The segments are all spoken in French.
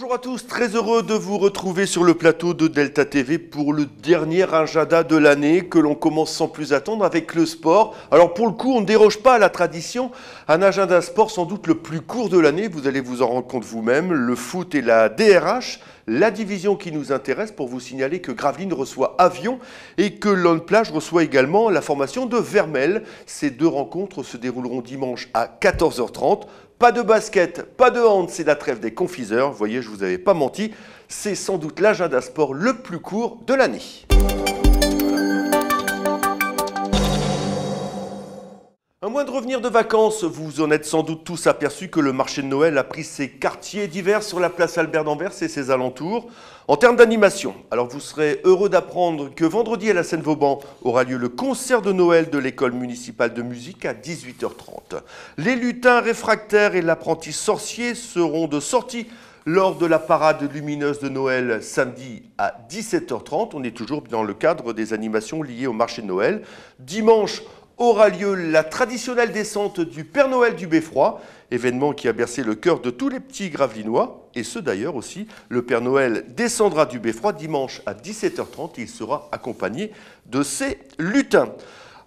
Bonjour à tous, très heureux de vous retrouver sur le plateau de Delta TV pour le dernier agenda de l'année que l'on commence sans plus attendre avec le sport. Alors pour le coup, on ne déroge pas à la tradition, un agenda sport sans doute le plus court de l'année, vous allez vous en rendre compte vous-même, le foot et la DRH, la division qui nous intéresse pour vous signaler que Gravelines reçoit Avion et que Lone Plage reçoit également la formation de Vermelles. Ces deux rencontres se dérouleront dimanche à 14h30. Pas de basket, pas de hand, c'est la trêve des confiseurs. Vous voyez, je ne vous avais pas menti, c'est sans doute l'agenda sport le plus court de l'année. À moins de revenir de vacances, vous en êtes sans doute tous aperçus que le marché de Noël a pris ses quartiers d'hiver sur la place Albert d'Anvers et ses alentours. En termes d'animation, alors vous serez heureux d'apprendre que vendredi à la Seine-Vauban aura lieu le concert de Noël de l'école municipale de musique à 18h30. Les lutins réfractaires et l'apprenti sorcier seront de sortie lors de la parade lumineuse de Noël samedi à 17h30. On est toujours dans le cadre des animations liées au marché de Noël. Dimanche aura lieu la traditionnelle descente du Père Noël du Beffroi, événement qui a bercé le cœur de tous les petits Gravelinois, et ce d'ailleurs aussi. Le Père Noël descendra du Beffroi dimanche à 17h30 et il sera accompagné de ses lutins.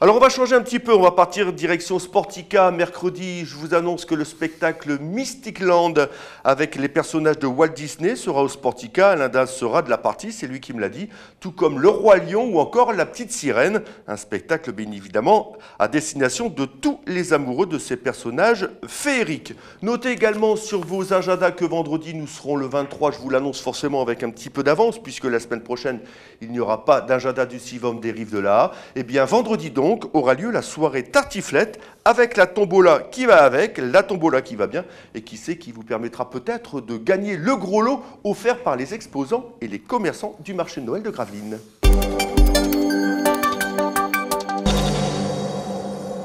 Alors on va changer un petit peu, on va partir direction Sportica. Mercredi, je vous annonce que le spectacle Mystic Land avec les personnages de Walt Disney sera au Sportica. Alain Daz sera de la partie, c'est lui qui me l'a dit, tout comme Le Roi Lion ou encore La Petite Sirène. Un spectacle bien évidemment à destination de tous les amoureux de ces personnages féeriques. Notez également sur vos agendas que vendredi nous serons le 23, je vous l'annonce forcément avec un petit peu d'avance puisque la semaine prochaine il n'y aura pas d'agenda du Sivom des Rives de la. Et bien vendredi donc, aura lieu la soirée tartiflette avec la tombola qui va avec, la tombola qui va bien et qui sait qui vous permettra peut-être de gagner le gros lot offert par les exposants et les commerçants du marché de Noël de Gravelines.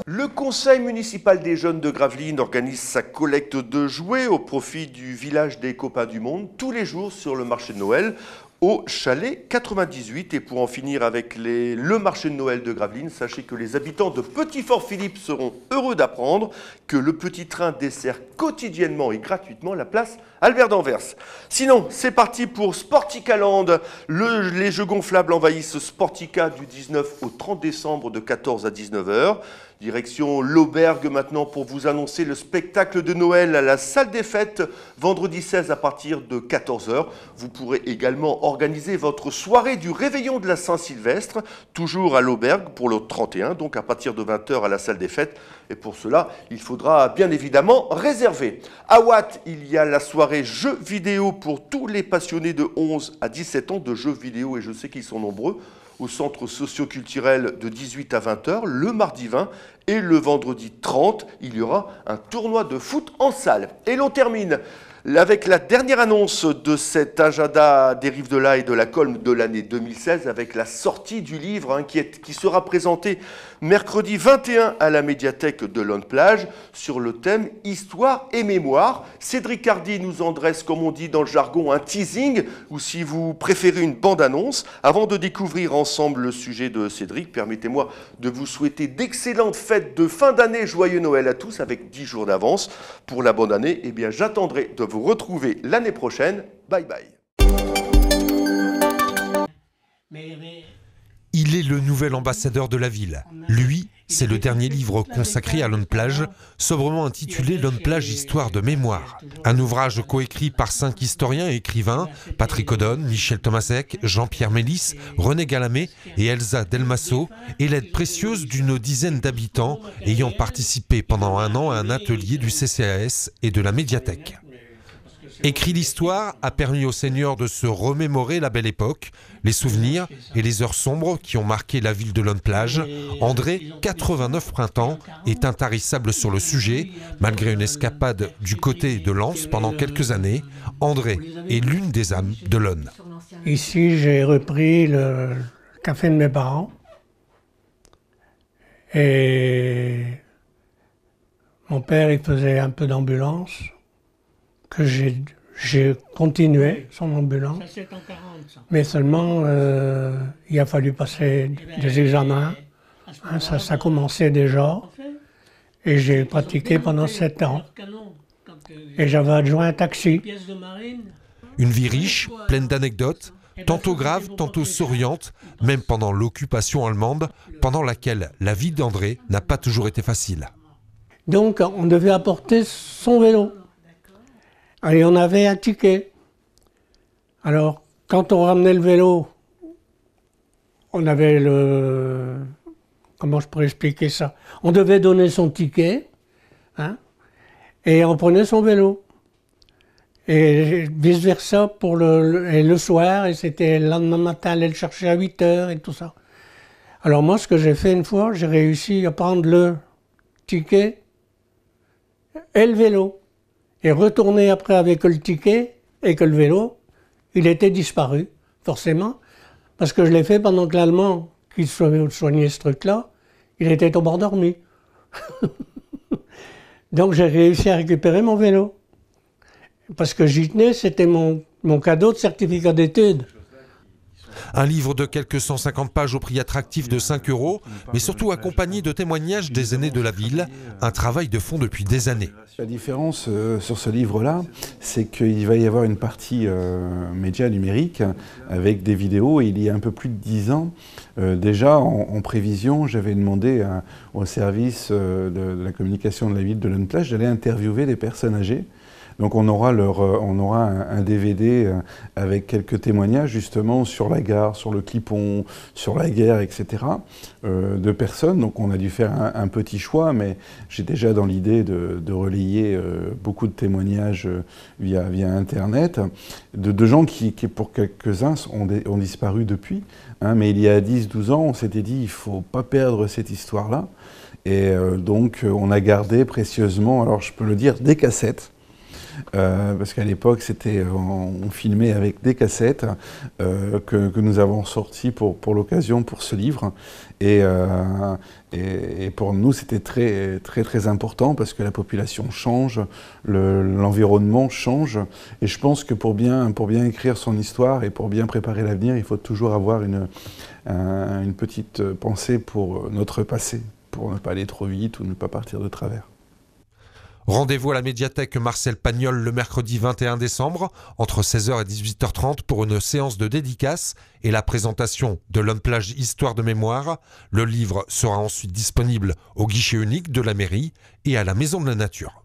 Le conseil municipal des jeunes de Gravelines organise sa collecte de jouets au profit du village des copains du monde tous les jours sur le marché de Noël au chalet 98. Et pour en finir avec le marché de Noël de Gravelines, sachez que les habitants de Petit-Fort-Philippe seront heureux d'apprendre que le petit train dessert quotidiennement et gratuitement la place Albert d'Anvers. Sinon, c'est parti pour Sportica Land. Les jeux gonflables envahissent Sportica du 19 au 30 décembre de 14 à 19h. Direction l'Aubergue maintenant pour vous annoncer le spectacle de Noël à la salle des fêtes vendredi 16 à partir de 14h. Vous pourrez également organiser votre soirée du réveillon de la Saint-Sylvestre, toujours à l'Aubergue pour le 31, donc à partir de 20h à la salle des fêtes. Et pour cela, il faudra bien évidemment réserver. À Watt, il y a la soirée jeux vidéo pour tous les passionnés de 11 à 17 ans de jeux vidéo, et je sais qu'ils sont nombreux, au centre socio-culturel de 18 à 20h, le mardi 20 et le vendredi 30, il y aura un tournoi de foot en salle. Et l'on termine avec la dernière annonce de cet agenda des Rives de la et de la Colme de l'année 2016 avec la sortie du livre qui sera présenté mercredi 21 à la médiathèque de Lone Plage sur le thème Histoire et Mémoire. Cédric Hardy nous en dresse, comme on dit dans le jargon, un teasing ou si vous préférez une bande-annonce. Avant de découvrir ensemble le sujet de Cédric, permettez-moi de vous souhaiter d'excellentes fêtes de fin d'année. Joyeux Noël à tous avec 10 jours d'avance. Pour la bonne année, eh bien j'attendrai de vous retrouver l'année prochaine. Bye bye. Il est le nouvel ambassadeur de la ville. Lui, c'est le dernier livre consacré à Lone Plage, sobrement intitulé Lone Plage, Histoire de mémoire. Un ouvrage coécrit par 5 historiens et écrivains, Patrick Odonne, Michel Thomasek, Jean-Pierre Mélis, René Galamé et Elsa Delmasso, et l'aide précieuse d'une dizaine d'habitants ayant participé pendant un an à un atelier du CCAS et de la médiathèque. Écrit l'histoire a permis aux seigneurs de se remémorer la belle époque, les souvenirs et les heures sombres qui ont marqué la ville de Lone Plage. André, 89 printemps, est intarissable sur le sujet. Malgré une escapade du côté de Lens pendant quelques années, André est l'une des âmes de Lone. Ici, j'ai repris le café de mes parents. Et mon père, il faisait un peu d'ambulance. Que j'ai continué son ambulance, mais seulement il a fallu passer des examens, ça commençait déjà, et j'ai pratiqué pendant 7 ans, et j'avais adjoint un taxi, Une vie riche, pleine d'anecdotes, tantôt graves, tantôt souriantes, même pendant l'occupation allemande, pendant laquelle la vie d'André n'a pas toujours été facile. Donc on devait apporter son vélo. Et on avait un ticket. Alors quand on ramenait le vélo, on avait le... Comment je pourrais expliquer ça? On devait donner son ticket, hein, et on prenait son vélo. Et vice-versa pour le soir, et c'était le lendemain matin, aller le chercher à 8 h et tout ça. Alors moi, ce que j'ai fait une fois, j'ai réussi à prendre le ticket et le vélo. Et retourner après avec le ticket et que le vélo, il était disparu, forcément. Parce que je l'ai fait pendant que l'Allemand, qui soignait ce truc-là, il était au bord dormi. Donc j'ai réussi à récupérer mon vélo. Parce que j'y tenais, c'était mon cadeau de certificat d'études. Un livre de quelques 150 pages au prix attractif de 5 €, mais surtout accompagné de témoignages des aînés de la ville, un travail de fond depuis des années. La différence sur ce livre-là, c'est qu'il va y avoir une partie média numérique avec des vidéos. Et il y a un peu plus de 10 ans, déjà en prévision, j'avais demandé au service de la communication de la ville de Lone Plage d'aller interviewer des personnes âgées. Donc on aura un DVD avec quelques témoignages justement sur la gare, sur le Clipon, sur la guerre, etc. De personnes. Donc on a dû faire un petit choix, mais j'ai déjà dans l'idée de relayer beaucoup de témoignages via Internet, de gens qui pour quelques-uns ont disparu depuis. Hein, mais il y a 10-12 ans, on s'était dit il ne faut pas perdre cette histoire-là. Et donc on a gardé précieusement, alors je peux le dire, des cassettes. Parce qu'à l'époque, on filmait avec des cassettes que nous avons sorties pour l'occasion, pour ce livre. Et pour nous, c'était très important parce que la population change, l'environnement change. Et je pense que pour bien écrire son histoire et pour bien préparer l'avenir, il faut toujours avoir une petite pensée pour notre passé, pour ne pas aller trop vite ou ne pas partir de travers. Rendez-vous à la médiathèque Marcel Pagnol le mercredi 21 décembre, entre 16 h et 18 h 30 pour une séance de dédicace et la présentation de Lone Plage Histoire de mémoire. Le livre sera ensuite disponible au guichet unique de la mairie et à la Maison de la Nature.